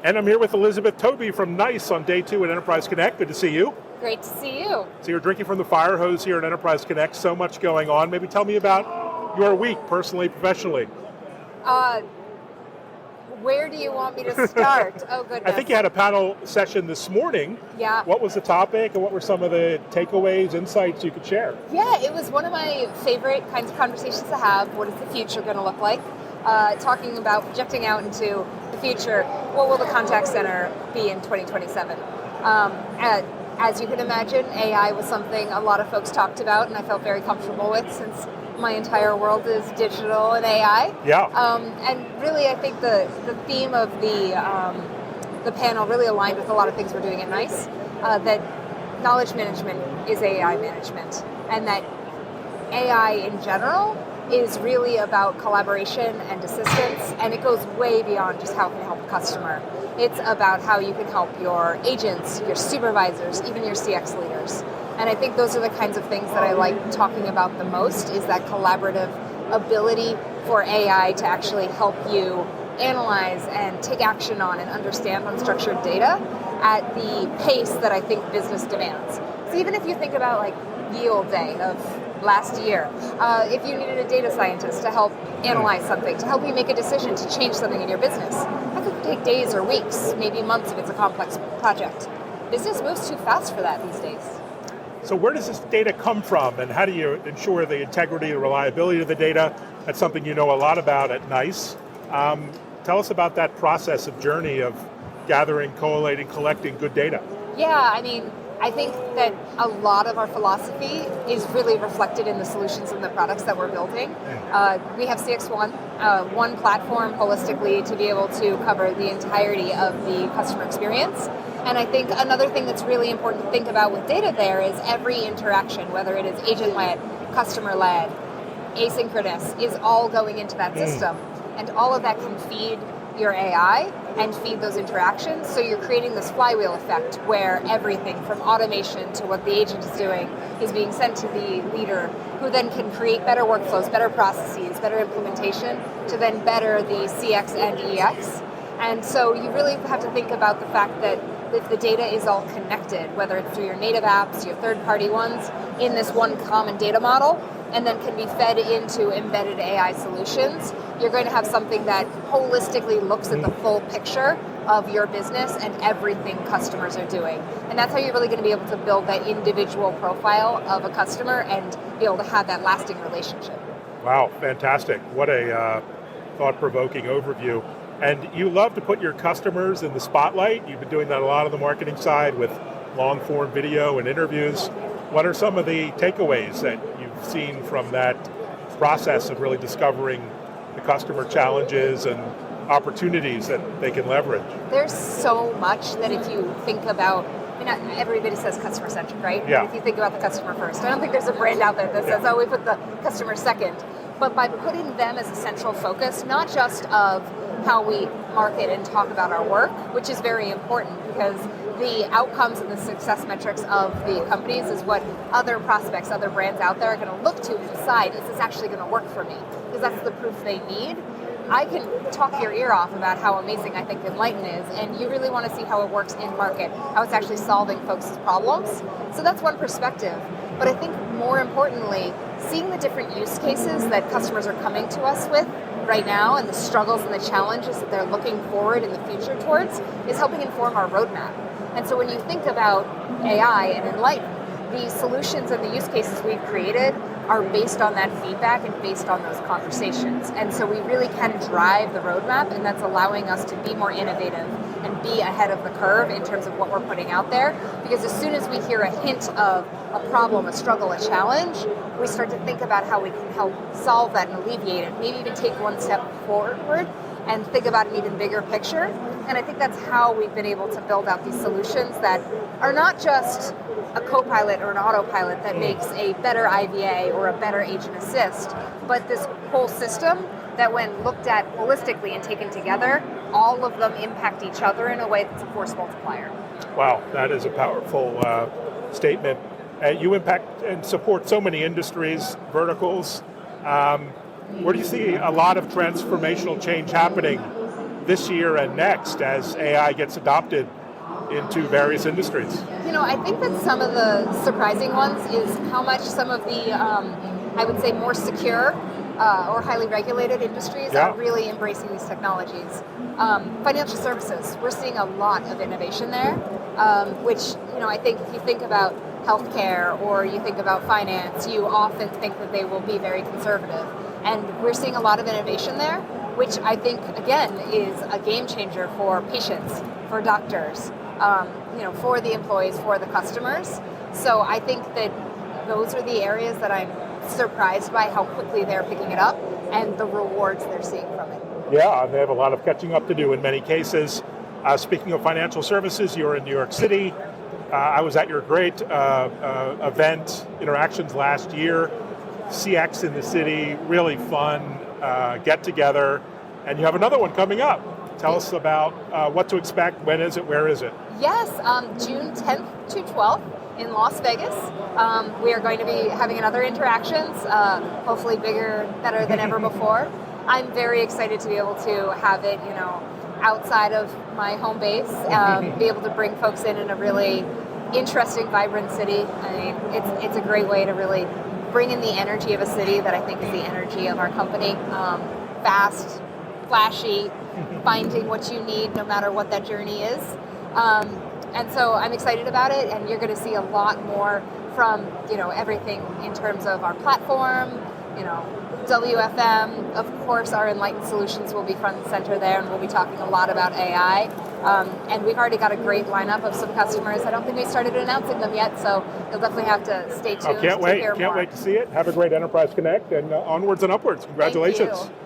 And I'm here with Elizabeth Tobey from NICE on day 2 at Enterprise Connect. Good to see you. Great to see you. So you're drinking from the fire hose here at Enterprise Connect. So much going on. Maybe tell me about your week, personally, professionally. Where do you want me to start? Oh, goodness. I think you had a panel session this morning. Yeah. What was the topic and what were some of the takeaways, insights you could share? Yeah, it was one of my favorite kinds of conversations to have. What is the future going to look like? Talking about projecting out into the future. What will the contact center be in 2027? As you can imagine, AI was something a lot of folks talked about and I felt very comfortable with since my entire world is digital and AI. Yeah. And really, I think the theme of the panel really aligned with a lot of things we're doing at NICE. That knowledge management is AI management, and that AI in general is really about collaboration and assistance, and it goes way beyond just how it can help a customer. It's about how you can help your agents, your supervisors, even your CX leaders. And I think those are the kinds of things that I like talking about the most, is that collaborative ability for AI to actually help you analyze and take action on and understand unstructured data at the pace that I think business demands. So even if you think about like yield day of last year, if you needed a data scientist to help analyze something, to help you make a decision to change something in your business, that could take days or weeks, maybe months if it's a complex project. Business moves too fast for that these days. So where does this data come from and how do you ensure the integrity and reliability of the data? That's something you know a lot about at NICE. Tell us about that process of journey of gathering, collating, collecting good data. Yeah, I mean, I think that a lot of our philosophy is really reflected in the solutions and the products that we're building. We have CXone, one platform holistically to be able to cover the entirety of the customer experience. And I think another thing that's really important to think about with data there is every interaction, whether it is agent-led, customer-led, asynchronous, is all going into that system. And all of that can feed your AI and feed those interactions. So you're creating this flywheel effect where everything from automation to what the agent is doing is being sent to the leader, who then can create better workflows, better processes, better implementation to then better the CX and EX. And so you really have to think about the fact that if the data is all connected, whether it's through your native apps, your third-party ones, in this one common data model, and then can be fed into embedded AI solutions, you're going to have something that holistically looks at the full picture of your business and everything customers are doing. And that's how you're really going to be able to build that individual profile of a customer and be able to have that lasting relationship. Wow, fantastic. What a thought-provoking overview. And you love to put your customers in the spotlight. You've been doing that a lot on the marketing side with long-form video and interviews. What are some of the takeaways that you've seen from that process of really discovering the customer challenges and opportunities that they can leverage? There's so much that if you think about, I mean, everybody says customer-centric, right? Yeah. If you think about the customer first. I don't think there's a brand out there that says, oh, we put the customer second. But by putting them as a central focus, not just of how we market and talk about our work, which is very important because the outcomes and the success metrics of the companies is what other prospects, other brands out there are going to look to and decide, is this actually going to work for me? Because that's the proof they need. I can talk your ear off about how amazing I think Enlighten is, and you really want to see how it works in market, how it's actually solving folks' problems. So that's one perspective. But I think more importantly, seeing the different use cases that customers are coming to us with right now and the struggles and the challenges that they're looking forward in the future towards is helping inform our roadmap. And so when you think about AI and Enlighten, the solutions and the use cases we've created are based on that feedback and based on those conversations. And so we really can drive the roadmap, and that's allowing us to be more innovative and be ahead of the curve in terms of what we're putting out there. Because as soon as we hear a hint of a problem, a struggle, a challenge, we start to think about how we can help solve that and alleviate it, maybe even take one step forward and think about an even bigger picture. And I think that's how we've been able to build out these solutions that are not just a co-pilot or an autopilot that makes a better IVA or a better agent assist, but this whole system that when looked at holistically and taken together, all of them impact each other in a way that's a force multiplier. Wow, that is a powerful statement. You impact and support so many industries, verticals. Where do you see a lot of transformational change happening this year and next as AI gets adopted into various industries? I think that some of the surprising ones is how much some of the, I would say, more secure or highly regulated industries are really embracing these technologies. Financial services, we're seeing a lot of innovation there, which, I think if you think about healthcare or you think about finance, you often think that they will be very conservative. And we're seeing a lot of innovation there, which I think, again, is a game changer for patients, for doctors, for the employees, for the customers. So I think that those are the areas that I'm surprised by how quickly they're picking it up and the rewards they're seeing from it. Yeah, they have a lot of catching up to do in many cases. Speaking of financial services, you're in New York City. I was at your great event, Interactions, last year. CX in the city, really fun get together. And you have another one coming up. Tell us about what to expect, when is it, where is it? Yes, June 10th to 12th in Las Vegas. We are going to be having another Interactions, hopefully bigger, better than ever before. I'm very excited to be able to have it, outside of my home base, be able to bring folks in a really interesting, vibrant city. I mean, it's a great way to really bring in the energy of a city that I think is the energy of our company. Fast, flashy, finding what you need no matter what that journey is. And so I'm excited about it, and you're going to see a lot more from, everything in terms of our platform, WFM. Of course, our Enlightened Solutions will be front and center there, and we'll be talking a lot about AI. And we've already got a great lineup of some customers. I don't think we've started announcing them yet, so you'll definitely have to stay tuned to hear more. Can't wait to see it. Have a great Enterprise Connect, and onwards and upwards. Congratulations. Thank you.